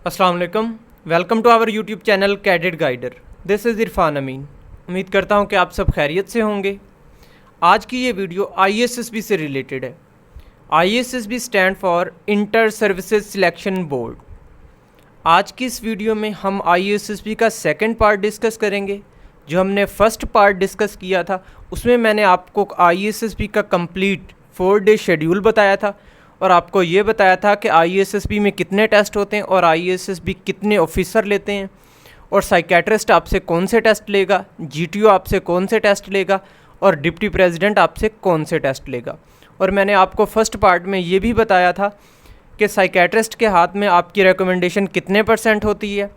अस्सलाम वालेकुम। Welcome to our YouTube channel Cadet Guider. This is Irfan Amin. उम्मीद करता हूँ कि आप सब खैरियत से होंगे। आज की ये वीडियो ISSB से रिलेटेड है। ISSB stand for inter services selection board. आज की इस वीडियो में हम ISSB का सेकंड पार्ट डिस्कस करेंगे। जो हमने फर्स्ट पार्ट डिस्कस किया था उसमें मैंने आपको ISSB का कंप्लीट 4 डे शेड्यूल बताया था और आपको ये बताया था कि ISSB में कितने टेस्ट होते हैं और ISSB कितने ऑफिसर लेते हैं और साइकेट्रिस्ट आपसे कौन से टेस्ट लेगा, GTO आपसे कौन से टेस्ट लेगा और डिप्टी प्रेसिडेंट आपसे कौन से टेस्ट लेगा। और मैंने आपको फर्स्ट पार्ट में ये भी बताया था कि साइकेट्रिस्ट के हाथ में आपकी रिकमेंडेशन कितने % होती है,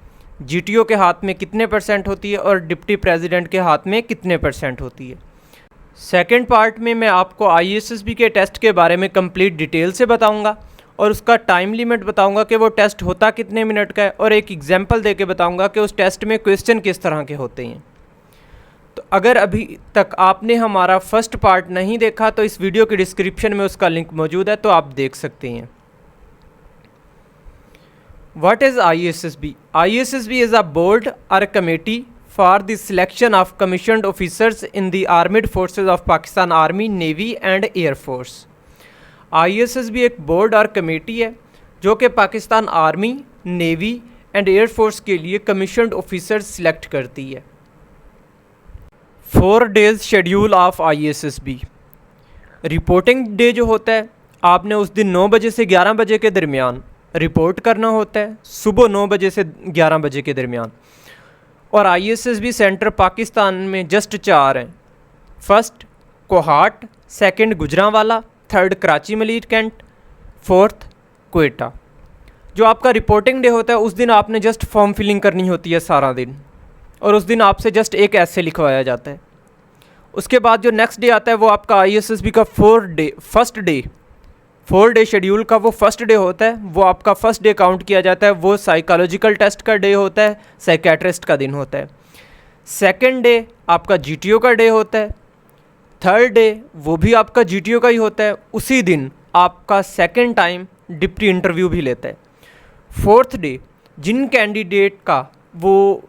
GTO के हाथ में कितने % होती है और डिप्टी प्रेसिडेंट के हाथ में कितने % होती है। सेकेंड पार्ट में मैं आपको ISSB के टेस्ट के बारे में कंप्लीट डिटेल से बताऊंगा और उसका टाइम लिमिट बताऊंगा कि वो टेस्ट होता कितने मिनट का है और एक एग्जांपल देके बताऊंगा कि उस टेस्ट में क्वेश्चन किस तरह के होते हैं। तो अगर अभी तक आपने हमारा फर्स्ट पार्ट नहीं देखा तो इस वीडियो की डिस्क्रिप्शन में उसका लिंक मौजूद है, तो आप देख सकते हैं। What is ISSB? ISSB is a board और committee for the selection of commissioned officers in the armed forces of Pakistan Army, Navy and Air Force। ISSB एक बोर्ड और कमेटी है जो कि Pakistan army, navy and air force के लिए commissioned officers select करती है। 4 days schedule of ISSB। Reporting day जो होता है आपने उस दिन 9 बजे से 11 बजे के दरमियान रिपोर्ट करना होता है, सुबह 9 बजे से 11 बजे के दरमियान। और ISSB सेंटर पाकिस्तान में जस्ट 4 हैं। First Kohat, second Gujranwala, third Karachi Malik cantt, fourth Quetta. जो आपका रिपोर्टिंग डे होता है उस दिन आपने जस्ट फॉर्म फिलिंग करनी होती है सारा दिन और उस दिन आपसे जस्ट एक ऐसे लिखवाया जाता है। उसके बाद जो नेक्स्ट डे आता है वो आपका ISSB का 4 डे शेड्यूल का वो फर्स्ट डे होता है। वो आपका फर्स्ट डे काउंट किया जाता है, वो साइकोलॉजिकल टेस्ट का डे होता है, साइकेट्रिस्ट का दिन होता है। सेकंड डे आपका GTO का डे होता है। थर्ड डे वो भी आपका GTO का ही होता है। उसी दिन आपका सेकंड टाइम डिप्टी इंटरव्यू भी लेता है। फोर्थ डे जिन कैंडिडेट का वो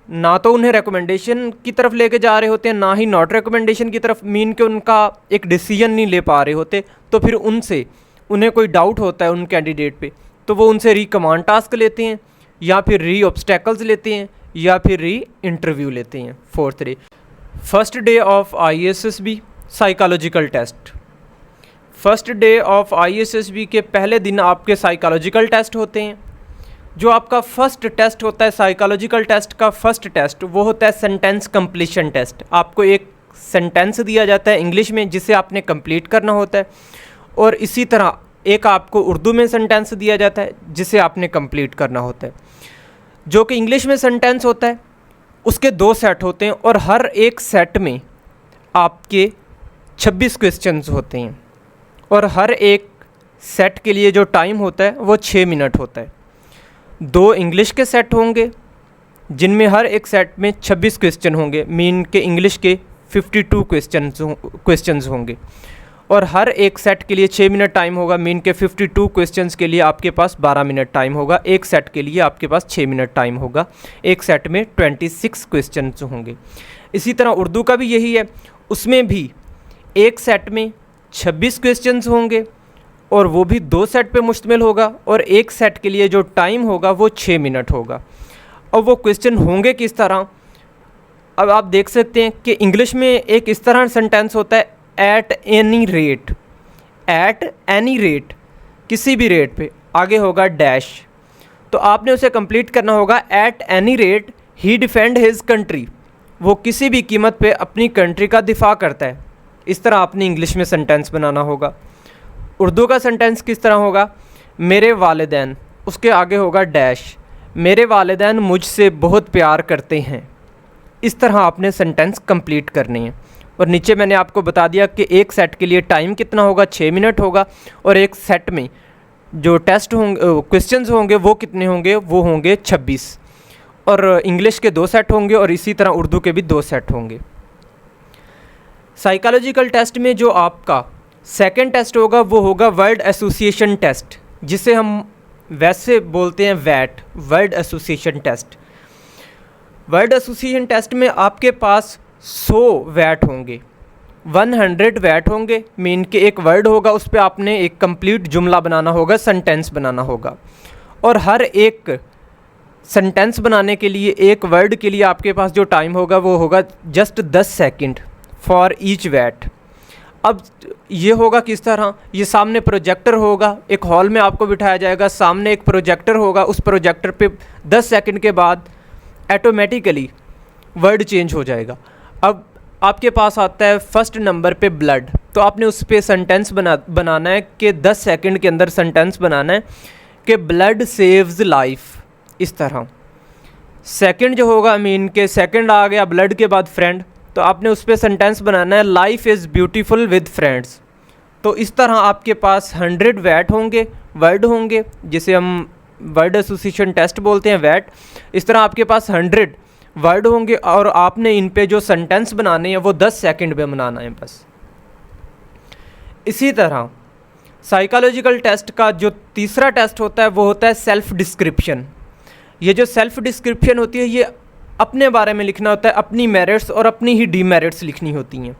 ना तो उन्हें रिकमेंडेशन की तरफ लेके जा रहे होते हैं ना ही नॉट रिकमेंडेशन की तरफ, मीन के उनका एक डिसीजन नहीं ले पा रहे होते, तो फिर उन्हें कोई डाउट होता है उन कैंडिडेट पे, तो वो उनसे री कमांड टास्क लेते हैं या फिर री ऑब्स्टेकल्स लेते हैं या फिर री इंटरव्यू लेते हैं। Fourth day first day of ISSB psychological test. First day of ISSB के पहले दिन आपके साइकोलॉजिकल टेस्ट होते हैं। जो आपका फर्स्ट टेस्ट होता है साइकोलॉजिकल टेस्ट का फर्स्ट टेस्ट वो होता है सेंटेंस कंप्लीशन टेस्ट। आपको एक सेंटेंस दिया जाता है इंग्लिश में जिसे आपने कंप्लीट करना होता है और इसी तरह एक आपको उर्दू में सेंटेंस दिया जाता है जिसे आपने कंप्लीट करना होता है। जो कि इंग्लिश में सेंटेंस होता है उसके 2 सेट होते हैं और हर एक सेट में आपके 26 क्वेश्चंस होते हैं और हर एक सेट के लिए जो टाइम होता है वो 6 मिनट होता है। 2 इंग्लिश के सेट होंगे जिनमें हर एक सेट में 26 क्वेश्चन होंगे, मीन के इंग्लिश के 52 क्वेश्चंस होंगे और हर एक सेट के लिए 6 मिनट टाइम होगा, मीन के 52 क्वेश्चंस के लिए आपके पास 12 मिनट टाइम होगा। एक सेट के लिए आपके पास 6 मिनट टाइम होगा। एक सेट में 26 क्वेश्चंस होंगे। इसी तरह उर्दू का भी यही है, उसमें भी एक सेट में 26 क्वेश्चंस होंगे और वो भी 2 सेट पे मुश्तमिल होगा और एक सेट के लिए जो टाइम होगा वो 6 मिनट होगा। और वो क्वेश्चन होंगे किस तरह, अब आप देख सकते हैं कि इंग्लिश में एक इस तरह सेंटेंस होता है at any rate. At any rate किसी भी रेट पे, आगे होगा डैश, तो आपने उसे कंप्लीट करना होगा। At any rate he defend his country, वो किसी भी कीमत पे अपनी कंट्री का दिफा करता है। इस तरह आपने इंग्लिश में सेंटेंस बनाना होगा। उर्दू का सेंटेंस किस तरह होगा, मेरे वालिदैन, उसके आगे होगा डैश, मेरे वालिदैन मुझसे बहुत प्यार करते हैं। इस तरह आपने सेंटेंस कंप्लीट करनी है। और नीचे मैंने आपको बता दिया कि एक सेट के लिए टाइम कितना होगा, 6 मिनट होगा और एक सेट में जो टेस्ट होंगे क्वेश्चंस होंगे वो कितने होंगे, वो होंगे 26 और इंग्लिश के 2 सेट होंगे और इसी तरह उर्दू के भी 2 सेट होंगे। साइकोलॉजिकल टेस्ट में जो आपका सेकंड टेस्ट होगा वो होगा वर्ड एसोसिएशन टेस्ट, जिसे हम वैसे बोलते हैं वैट, word association test. Word association test में आपके पास 100 वैट होंगे, 100 वैट होंगे। मीन के एक वर्ड होगा, उस पर आपने एक कंप्लीट जुमला बनाना होगा, सेंटेंस बनाना होगा। और हर एक सेंटेंस बनाने के लिए, एक वर्ड के लिए आपके पास जो टाइम होगा वो होगा जस्ट 10 सेकंड फॉर ईच वैट। अब ये होगा किस तरह, ये सामने प्रोजेक्टर होगा, एक हॉल में आपको बिठाया जाएगा, सामने एक प्रोजेक्टर होगा, उस प्रोजेक्टर पे 10 सेकंड के बाद ऑटोमेटिकली वर्ड चेंज हो जाएगा। अब आपके पास आता है फर्स्ट नंबर पे ब्लड, तो आपने उस पर सेंटेंस बनाना है कि 10 सेकंड के अंदर सेंटेंस बनाना है कि ब्लड सेव्स लाइफ, इस तरह। सेकंड जो होगा, मीन के सेकंड आ गया ब्लड के बाद फ्रेंड, तो आपने उस पर सेंटेंस बनाना है life is beautiful with friends. तो इस तरह आपके पास 100 वैट होंगे, वर्ड होंगे, जिसे हम वर्ड एसोसिएशन टेस्ट बोलते हैं, वैट। इस तरह आपके पास 100 वर्ड होंगे और आपने इन पे जो सेंटेंस बनाने हैं वो 10 सेकंड में बनाना है बस। इसी तरह साइकोलॉजिकल टेस्ट का जो तीसरा टेस्ट होता है वो होता है सेल्फ डिस्क्रिप्शन। ये जो सेल्फ डिस्क्रिप्शन होती है, ये अपने बारे में लिखना होता है, अपनी मेरिट्स और अपनी ही डीमेरिट्स लिखनी होती हैं।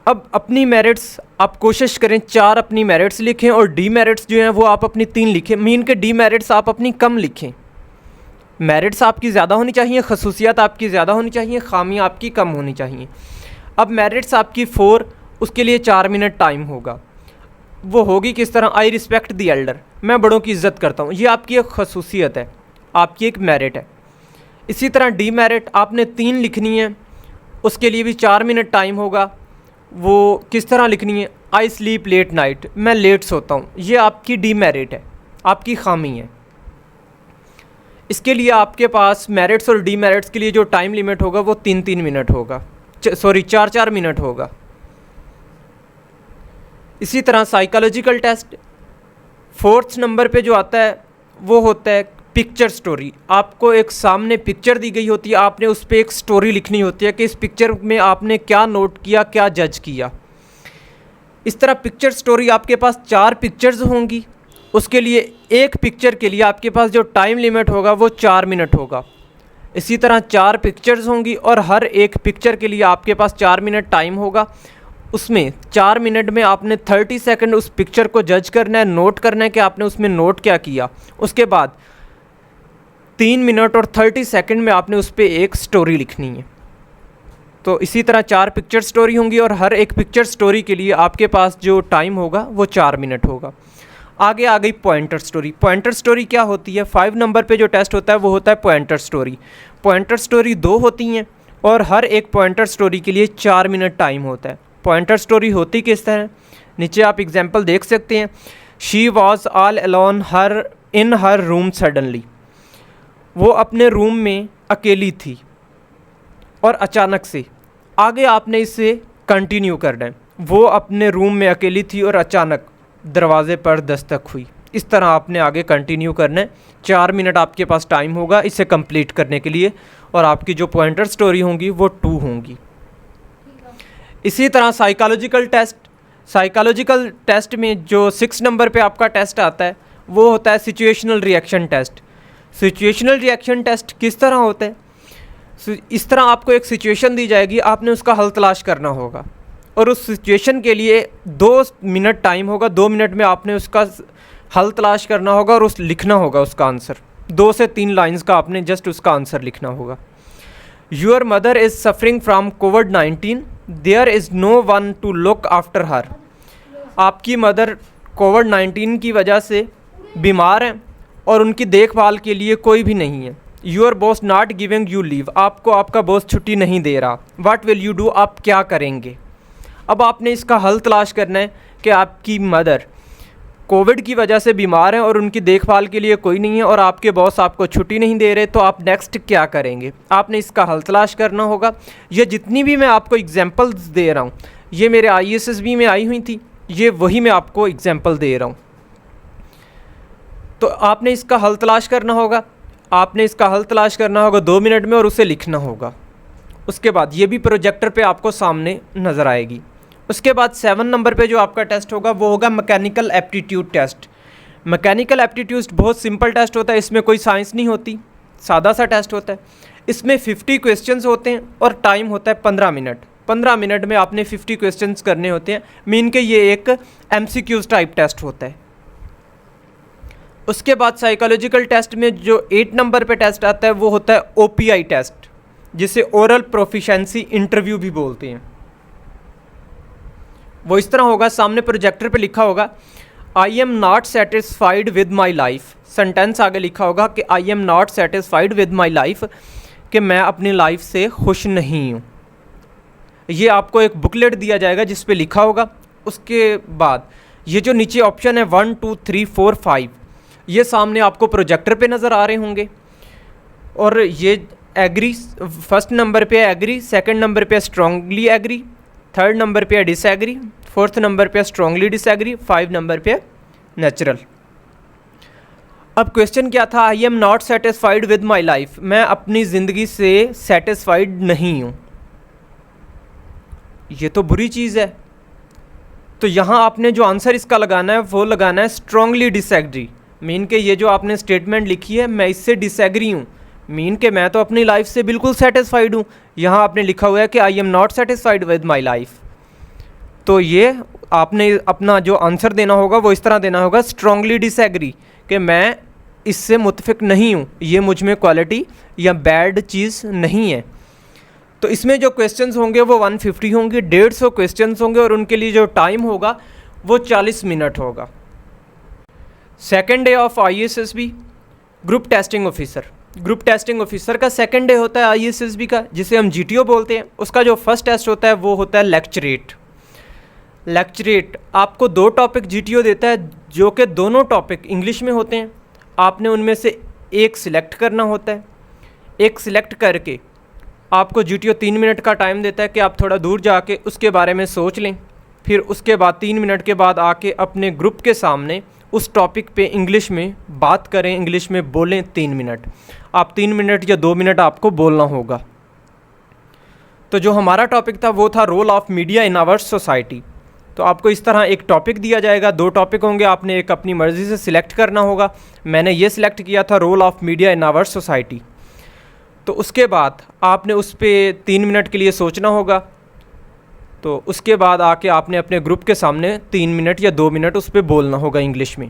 अब अपनी मेरिट्स आप कोशिश करें 4 अपनी मेरिट्स लिखें और डीमेरिट्स जो हैं वो आप अपनी 3 लिखें। मीन के डीमेरिट्स आप अपनी कम लिखें, मेरिट्स आपकी ज़्यादा होनी चाहिए, खसूसियात आपकी ज़्यादा होनी चाहिए, खामियां आपकी कम होनी चाहिए। अब मेरिट्स आपकी 4, उसके लिए 4 मिनट टाइम होगा। वो होगी किस तरह, आई रिस्पेक्ट दी एल्डर, मैं बड़ों की इज़्ज़त करता हूँ, ये आपकी एक खसूसियत है, आपकी एक मेरिट है। इसी तरह डीमेरिट आपने 3 लिखनी है, उसके लिए भी 4 मिनट टाइम होगा। वो किस तरह लिखनी है, आई स्लीप लेट नाइट, मैं लेट सोता हूँ, ये आपकी डीमेरिट है, आपकी खामी है। इसके लिए आपके पास मेरिट्स और डीमेरिट्स के लिए जो टाइम लिमिट होगा वो 3-3 मिनट होगा, सॉरी 4-4 मिनट होगा। इसी तरह साइकोलॉजिकल टेस्ट 4th नंबर पे जो आता है वो होता है पिक्चर स्टोरी। आपको एक सामने पिक्चर दी गई होती है, आपने उस पर एक स्टोरी लिखनी होती है कि इस पिक्चर में आपने क्या नोट किया, क्या जज किया। इस तरह पिक्चर स्टोरी आपके पास 4 पिक्चर्स होंगी, उसके लिए एक पिक्चर के लिए आपके पास जो टाइम लिमिट होगा वो 4 मिनट होगा। इसी तरह 4 पिक्चर्स होंगी और हर एक पिक्चर के लिए आपके पास 4 मिनट टाइम होगा। उसमें 4 मिनट में आपने 30 सेकंड उस पिक्चर को जज करना है, नोट करना है कि आपने उसमें नोट क्या किया। उसके बाद 3 मिनट और 30 सेकंड में आपने उस पर एक स्टोरी लिखनी है। तो इसी तरह 4 पिक्चर स्टोरी होंगी और हर एक पिक्चर स्टोरी के लिए आपके पास जो टाइम होगा वो 4 मिनट होगा। आगे आ गई पॉइंटर स्टोरी। पॉइंटर स्टोरी क्या होती है, 5 नंबर पे जो टेस्ट होता है वो होता है पॉइंटर स्टोरी। पॉइंटर स्टोरी 2 होती हैं और हर एक पॉइंटर स्टोरी के लिए 4 मिनट टाइम होता है। पॉइंटर स्टोरी होती किस तरह, नीचे आप एग्जांपल देख सकते हैं। She was all alone her in her room suddenly, वो अपने रूम में अकेली थी और अचानक से। आगे आपने इसे कंटिन्यू करना है, वो अपने रूम में अकेली थी और अचानक दरवाज़े पर दस्तक हुई। इस तरह आपने आगे कंटिन्यू करना है। 4 मिनट आपके पास टाइम होगा इसे कंप्लीट करने के लिए और आपकी जो पॉइंटर स्टोरी होंगी वो 2 होंगी। इसी तरह साइकोलॉजिकल टेस्ट में जो 6 नंबर पे आपका टेस्ट आता है वो होता है situational reaction test. Situational reaction test किस तरह होता है, इस तरह आपको एक सिचुएशन दी जाएगी, आपने उसका हल तलाश करना होगा और उस सिचुएशन के लिए 2 मिनट टाइम होगा। 2 मिनट में आपने उसका हल तलाश करना होगा और लिखना होगा उसका आंसर। 2 से 3 लाइंस का आपने जस्ट उसका आंसर लिखना होगा। Your mother is suffering from कोविड-19, there is no one to look after her. आपकी मदर कोविड-19 की वजह से बीमार हैं और उनकी देखभाल के लिए कोई भी नहीं है। Your boss not giving you leave, आपको आपका बॉस छुट्टी नहीं दे रहा। व्हाट विल यू डू, आप क्या करेंगे। अब आपने इसका हल तलाश करना है कि आपकी मदर कोविड की वजह से बीमार हैं और उनकी देखभाल के लिए कोई नहीं है और आपके बॉस आपको छुट्टी नहीं दे रहे, तो आप नेक्स्ट क्या करेंगे। आपने इसका हल तलाश करना होगा। ये जितनी भी मैं आपको एग्जांपल्स दे रहा हूँ ये मेरे ISSB में आई हुई थी, ये वही मैं आपको एग्जांपल दे रहा हूँ। तो आपने इसका हल तलाश करना होगा। 2 मिनट में और उसे लिखना होगा। उसके बाद ये भी प्रोजेक्टर पे आपको सामने नज़र आएगी। उसके बाद 7 नंबर पे जो आपका टेस्ट होगा वो होगा mechanical aptitude test. Mechanical aptitude बहुत सिंपल टेस्ट होता है, इसमें कोई साइंस नहीं होती, सादा सा टेस्ट होता है। इसमें 50 क्वेश्चंस होते हैं और टाइम होता है 15 मिनट। 15 मिनट में आपने 50 क्वेश्चंस करने होते हैं, मीन के ये एक MCQs टाइप टेस्ट होता है। उसके बाद साइकोलॉजिकल टेस्ट में जो 8 नंबर पे टेस्ट आता है वो होता है OPI टेस्ट, जिसे ओरल प्रोफिशेंसी इंटरव्यू भी बोलते हैं। वो इस तरह होगा, सामने प्रोजेक्टर पे लिखा होगा I am not satisfied with my life. Sentence आगे लिखा होगा कि I am not satisfied with my life, कि मैं अपनी लाइफ से खुश नहीं हूँ। ये आपको एक बुकलेट दिया जाएगा जिस पे लिखा होगा। उसके बाद ये जो नीचे ऑप्शन है 1 2 3 4 5, ये सामने आपको प्रोजेक्टर पे नज़र आ रहे होंगे। और ये एग्री, फर्स्ट नंबर पे है एग्री, सेकंड नंबर पे स्ट्रांगली एग्री, थर्ड नंबर पे है डिसएग्री, फोर्थ नंबर पे स्ट्रांगली डिसएग्री, 5 नंबर पे नेचुरल। अब क्वेश्चन क्या था, I am not satisfied with my life, मैं अपनी ज़िंदगी से सेटिस्फाइड नहीं हूँ। ये तो बुरी चीज़ है। तो यहाँ आपने जो आंसर इसका लगाना है वो लगाना है स्ट्रांगली डिसएग्री, मीन के ये जो आपने स्टेटमेंट लिखी है मैं इससे डिसएग्री हूँ, मीन के मैं तो अपनी लाइफ से बिल्कुल सेटिस्फाइड हूँ। यहाँ आपने लिखा हुआ है कि I am not satisfied with my life, तो ये आपने अपना जो आंसर देना होगा वो इस तरह देना होगा स्ट्रांगली डिसएग्री, कि मैं इससे मुतफिक नहीं हूँ, ये मुझ में क्वालिटी या बैड चीज़ नहीं है। तो इसमें जो क्वेश्चंस होंगे वो 150 होंगे, 150 क्वेश्चंस होंगे और उनके लिए जो टाइम होगा वो 40 मिनट होगा। Second day of ISSB group testing officer. Group testing officer का सेकेंड डे होता है ISSB का, जिसे हम GTO बोलते हैं। उसका जो फर्स्ट टेस्ट होता है वो होता है लेक्चरेट। लेक्चरेट आपको 2 टॉपिक GTO देता है, जो कि दोनों टॉपिक इंग्लिश में होते हैं। आपने उनमें से एक सिलेक्ट करना होता है। एक सिलेक्ट करके आपको GTO 3 मिनट का टाइम देता है कि आप थोड़ा दूर जाके उसके बारे में सोच लें। फिर उसके बाद 3 मिनट के बाद आके अपने ग्रुप के सामने उस टॉपिक पे इंग्लिश में बात करें, इंग्लिश में बोलें 3 मिनट। आप 3 मिनट या 2 मिनट आपको बोलना होगा। तो जो हमारा टॉपिक था वो था role of media in our society. तो आपको इस तरह एक टॉपिक दिया जाएगा, 2 टॉपिक होंगे, आपने एक अपनी मर्ज़ी से सिलेक्ट करना होगा। मैंने ये सिलेक्ट किया था role of media in our society. तो उसके बाद आपने उस पर 3 मिनट के लिए सोचना होगा। तो उसके बाद आके आपने अपने ग्रुप के सामने 3 मिनट या 2 मिनट उस पर बोलना होगा इंग्लिश में।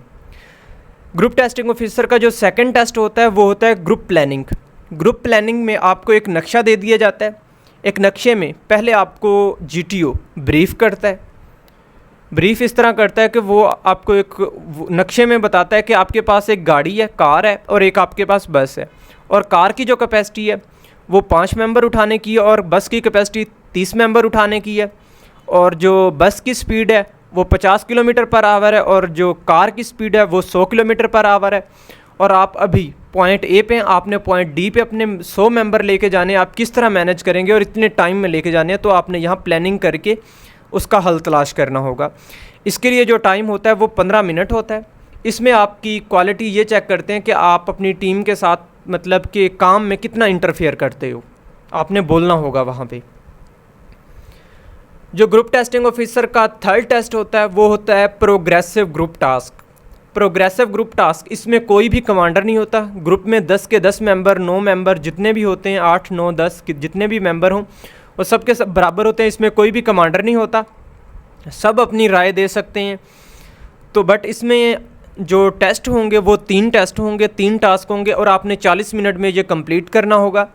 ग्रुप टेस्टिंग ऑफिसर का जो सेकंड टेस्ट होता है वो होता है ग्रुप प्लानिंग। ग्रुप प्लानिंग में आपको एक नक्शा दे दिया जाता है। एक नक्शे में पहले आपको GTO ब्रीफ करता है। ब्रीफ इस तरह करता है कि वो आपको एक नक्शे में बताता है कि आपके पास एक गाड़ी है, कार है, और एक आपके पास बस है। और कार की जो कैपेसिटी है वो 5 मेंबर उठाने की है और बस की कैपेसिटी 30 मेंबर उठाने की है। और जो बस की स्पीड है वो 50 किलोमीटर पर आवर है और जो कार की स्पीड है वो 100 किलोमीटर पर आवर है। और आप अभी पॉइंट A पे हैं, आपने पॉइंट D पे अपने 100 मेंबर लेके जाने, आप किस तरह मैनेज करेंगे और इतने टाइम में लेके जाने हैं, तो आपने यहाँ प्लानिंग करके उसका हल तलाश करना होगा। इसके लिए जो टाइम होता है वो 15 मिनट होता है। इसमें आपकी क्वालिटी ये चेक करते हैं कि आप अपनी टीम के साथ मतलब कि काम में कितना इंटरफेयर करते हो, आपने बोलना होगा वहाँ पे। जो ग्रुप टेस्टिंग ऑफिसर का थर्ड टेस्ट होता है वो होता है progressive group task. Progressive group task, इसमें कोई भी कमांडर नहीं होता। ग्रुप में 10 के 10 मेंबर, 9 मेंबर जितने भी होते हैं, 8 9 10 जितने भी मेंबर हों वो सब के सब बराबर होते हैं। इसमें कोई भी कमांडर नहीं होता, सब अपनी राय दे सकते हैं। तो बट इसमें जो टेस्ट होंगे वो 3 टेस्ट होंगे, 3 टास्क होंगे और आपने 40 मिनट में ये कंप्लीट करना होगा।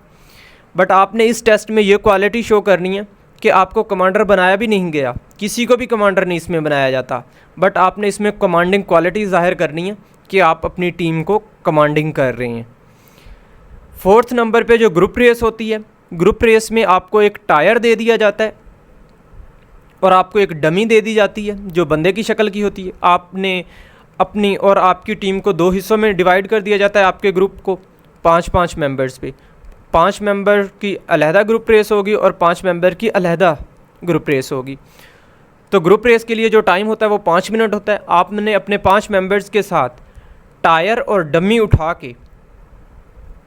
बट आपने इस टेस्ट में ये क्वालिटी शो करनी है कि आपको कमांडर बनाया भी नहीं गया, किसी को भी कमांडर नहीं इसमें बनाया जाता, बट आपने इसमें कमांडिंग क्वालिटी ज़ाहिर करनी है कि आप अपनी टीम को कमांडिंग कर रहे हैं। 4th नंबर पे जो ग्रुप रेस होती है, ग्रुप रेस में आपको एक टायर दे दिया जाता है और आपको एक डमी दे दी जाती है जो बंदे की शक्ल की होती है। आपने अपनी और आपकी टीम को 2 हिस्सों में डिवाइड कर दिया जाता है, आपके ग्रुप को 5-5 मेंबर्स पे। 5 मेंबर की अलहदा ग्रुप रेस होगी और 5 मेंबर की अलहदा ग्रुप रेस होगी। तो ग्रुप रेस के लिए जो टाइम होता है वो 5 मिनट होता है। आपने अपने 5 मेंबर्स के साथ टायर और डमी उठा के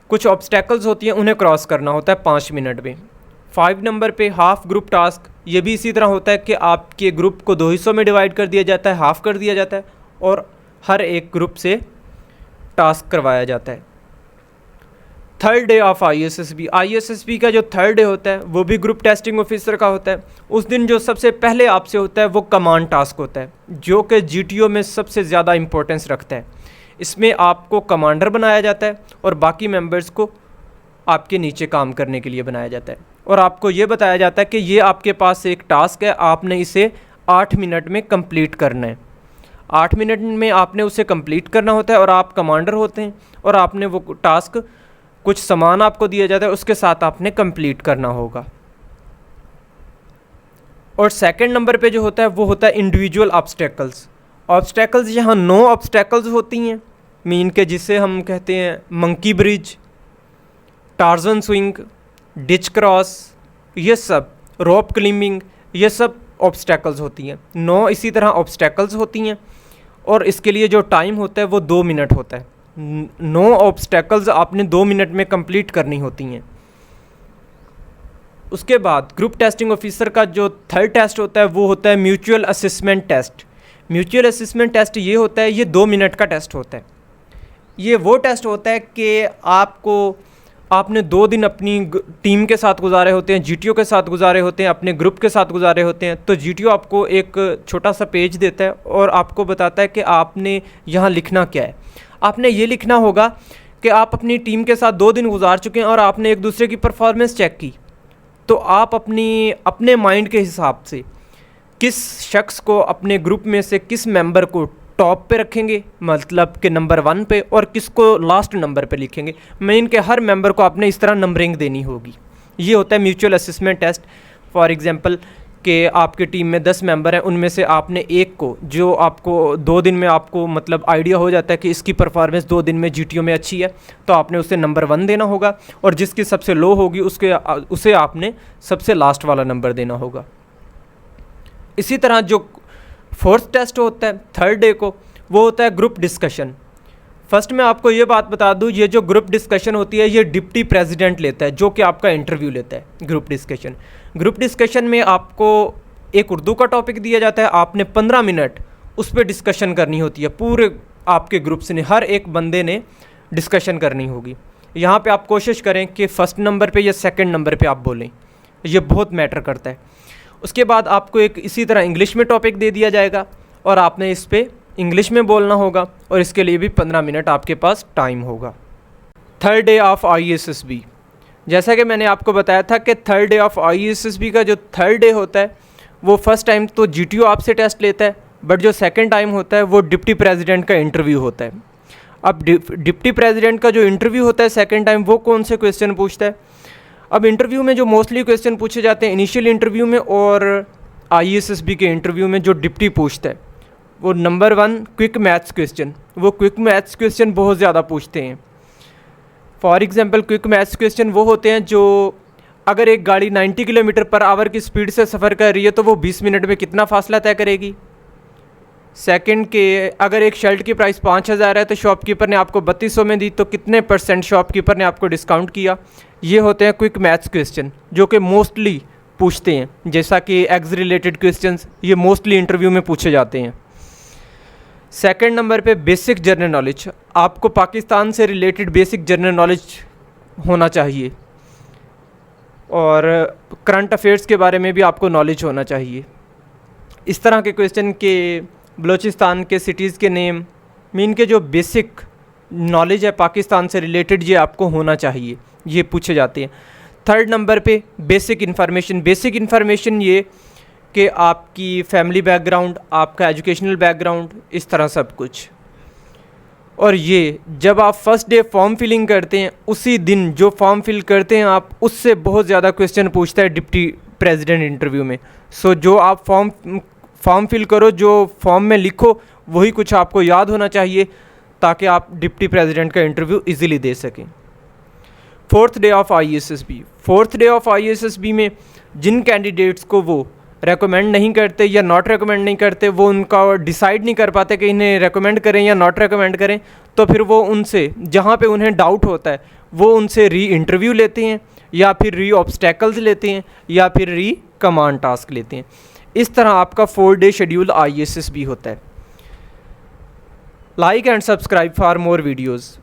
कुछ ऑब्स्टेकल्स होती हैं उन्हें क्रॉस करना होता है 5 मिनट में। 5 नंबर पे हाफ ग्रुप टास्क, ये भी इसी तरह होता है कि आपके ग्रुप को 2 हिस्सों में डिवाइड कर दिया जाता है, हाफ कर दिया जाता है और हर एक ग्रुप से टास्क करवाया जाता है। थर्ड डे ऑफ ISSB का जो थर्ड डे होता है वो भी ग्रुप टेस्टिंग ऑफिसर का होता है। उस दिन जो सबसे पहले आपसे होता है वो कमांड टास्क होता है, जो कि GTO में सबसे ज़्यादा इम्पोर्टेंस रखता है। इसमें आपको कमांडर बनाया जाता है और बाकी मेंबर्स को आपके नीचे काम करने के लिए बनाया जाता है, और आपको ये बताया जाता है कि ये आपके पास एक टास्क है, आपने इसे 8 मिनट में कंप्लीट करना है। 8 मिनट में आपने उसे कंप्लीट करना होता है और आप कमांडर होते हैं और आपने वो टास्क, कुछ सामान आपको दिया जाता है, उसके साथ आपने कंप्लीट करना होगा। और सेकंड नंबर पे जो होता है वो होता है इंडिविजुअल ऑब्स्टेकल्स। यहाँ 9 ऑब्स्टेकल्स होती हैं, मीन के जिसे हम कहते हैं monkey bridge, torsion swing, ditch cross, ये सब, रोप क्लाइंबिंग, ये सब ऑब्स्टेकल्स होती हैं। 9 इसी तरह ऑब्स्टेकल्स होती हैं और इसके लिए जो टाइम होता है वो 2 मिनट होता है। 9 ऑब्स्टेकल्स आपने 2 मिनट में कंप्लीट करनी होती हैं। उसके बाद ग्रुप टेस्टिंग ऑफिसर का जो थर्ड टेस्ट होता है वो होता है mutual assessment test. Mutual assessment test ये होता है, ये 2 मिनट का टेस्ट होता है। ये वो टेस्ट होता है कि आपने 2 दिन अपनी टीम के साथ गुजारे होते हैं, GTO के साथ गुजारे होते हैं, अपने ग्रुप के साथ गुजारे होते हैं। तो GTO आपको एक छोटा सा पेज देता है और आपको बताता है कि आपने यहाँ लिखना क्या है। आपने ये लिखना होगा कि आप अपनी टीम के साथ 2 दिन गुजार चुके हैं और आपने एक दूसरे की परफॉर्मेंस चेक की, तो आप अपने माइंड के हिसाब से किस शख्स को अपने ग्रुप में से किस मेंबर को टॉप पे रखेंगे, मतलब कि नंबर 1 पे, और किसको लास्ट नंबर पे लिखेंगे। मेन के हर मेंबर को आपने इस तरह नंबरिंग देनी होगी। ये होता है mutual assessment test. For example कि आपकी टीम में 10 मेंबर हैं, उनमें से आपने एक को, जो आपको 2 दिन में आपको मतलब आइडिया हो जाता है कि इसकी परफॉर्मेंस 2 दिन में GTO में अच्छी है, तो आपने उसे नंबर 1 देना होगा, और जिसकी सबसे लो होगी उसे आपने सबसे लास्ट वाला नंबर देना होगा। इसी तरह जो फोर्थ टेस्ट होता है थर्ड डे को, वो होता है ग्रुप डिस्कशन। फर्स्ट मैं आपको ये बात बता दूं, ये जो ग्रुप डिस्कशन होती है ये डिप्टी प्रेसिडेंट लेता है, जो कि आपका इंटरव्यू लेता है। ग्रुप डिस्कशन में आपको एक उर्दू का टॉपिक दिया जाता है, आपने 15 मिनट उस पर डिस्कशन करनी होती है। पूरे आपके ग्रुप से हर एक बंदे ने डिस्कशन करनी होगी। यहाँ पे आप कोशिश करें कि फ़र्स्ट नंबर पे या सेकंड नंबर पे आप बोलें, ये बहुत मैटर करता है। उसके बाद आपको एक इसी तरह इंग्लिश में टॉपिक दे दिया जाएगा और आपने इस पर इंग्लिश में बोलना होगा, और इसके लिए भी 15 मिनट आपके पास टाइम होगा। थर्ड डे ऑफ ISSB, जैसा कि मैंने आपको बताया था कि थर्ड डे ऑफ ISSB का जो थर्ड डे होता है वो फर्स्ट टाइम तो GTO आपसे टेस्ट लेता है, बट जो सेकंड टाइम होता है वो डिप्टी प्रेसिडेंट का इंटरव्यू होता है। अब डिप्टी प्रेसिडेंट का जो इंटरव्यू होता है सेकंड टाइम, वो कौन से क्वेश्चन पूछता है? अब इंटरव्यू में जो मोस्टली क्वेश्चन पूछे जाते हैं इनिशियल इंटरव्यू में और ISSB के इंटरव्यू में, जो डिप्टी पूछता है वो नंबर 1 क्विक मैथ्स क्वेश्चन। वो क्विक मैथ्स क्वेश्चन बहुत ज़्यादा पूछते हैं। For example quick maths question वो होते हैं जो, अगर एक गाड़ी 90 किलोमीटर पर आवर की स्पीड से सफ़र कर रही है तो वो 20 मिनट में कितना फासला तय करेगी। सेकंड के, अगर एक शर्ट की प्राइस 5000 है तो शॉपकीपर ने आपको 3200 में दी, तो कितने % शॉपकीपर ने आपको डिस्काउंट किया। ये होते हैं क्विक मैथ्स क्वेश्चन जो कि मोस्टली पूछते हैं, जैसा कि एग्स रिलेटेड क्वेश्चंस ये मोस्टली इंटरव्यू में पूछे जाते हैं। सेकंड नंबर पे बेसिक जनरल नॉलेज, आपको पाकिस्तान से रिलेटेड बेसिक जनरल नॉलेज होना चाहिए और करंट अफेयर्स के बारे में भी आपको नॉलेज होना चाहिए। इस तरह के क्वेश्चन के बलूचिस्तान के सिटीज़ के नेम, मीन के जो बेसिक नॉलेज है पाकिस्तान से रिलेटेड, ये आपको होना चाहिए, ये पूछे जाते हैं। थर्ड नंबर पे बेसिक इन्फॉर्मेशन ये कि आपकी फैमिली बैकग्राउंड, आपका एजुकेशनल बैकग्राउंड, इस तरह सब कुछ। और ये जब आप फर्स्ट डे फॉर्म फिलिंग करते हैं, उसी दिन जो फॉर्म फिल करते हैं आप, उससे बहुत ज़्यादा क्वेश्चन पूछता है डिप्टी प्रेसिडेंट इंटरव्यू में। सो जो आप फॉर्म फिल करो, जो फॉर्म में लिखो, वही कुछ आपको याद होना चाहिए ताकि आप डिप्टी प्रेसिडेंट का इंटरव्यू इजीली दे सकें। फोर्थ डे ऑफ ISSB में जिन कैंडिडेट्स को वो रेकमेंड नहीं करते या नॉट रेकमेंड नहीं करते, वो उनका डिसाइड नहीं कर पाते कि इन्हें रेकमेंड करें या नॉट रेकमेंड करें, तो फिर वो उनसे, जहाँ पे उन्हें डाउट होता है, वो उनसे री इंटरव्यू लेते हैं या फिर री ऑब्स्टेकल्स लेते हैं या फिर री कमांड टास्क लेते हैं। इस तरह आपका 4 डे शेड्यूल ISSB होता है। Like and subscribe for more videos.